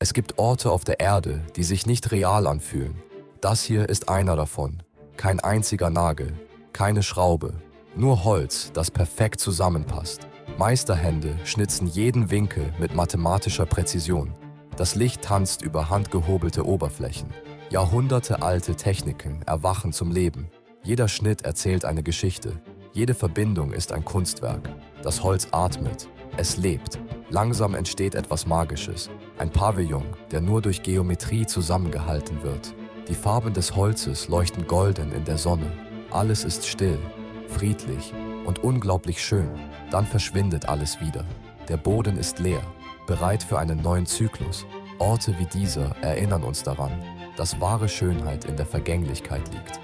Es gibt Orte auf der Erde, die sich nicht real anfühlen. Das hier ist einer davon. Kein einziger Nagel, keine Schraube, nur Holz, das perfekt zusammenpasst. Meisterhände schnitzen jeden Winkel mit mathematischer Präzision. Das Licht tanzt über handgehobelte Oberflächen. Jahrhundertealte Techniken erwachen zum Leben. Jeder Schnitt erzählt eine Geschichte. Jede Verbindung ist ein Kunstwerk. Das Holz atmet. Es lebt. Langsam entsteht etwas Magisches. Ein Pavillon, der nur durch Geometrie zusammengehalten wird. Die Farben des Holzes leuchten golden in der Sonne. Alles ist still, friedlich und unglaublich schön. Dann verschwindet alles wieder. Der Boden ist leer, bereit für einen neuen Zyklus. Orte wie dieser erinnern uns daran, dass wahre Schönheit in der Vergänglichkeit liegt.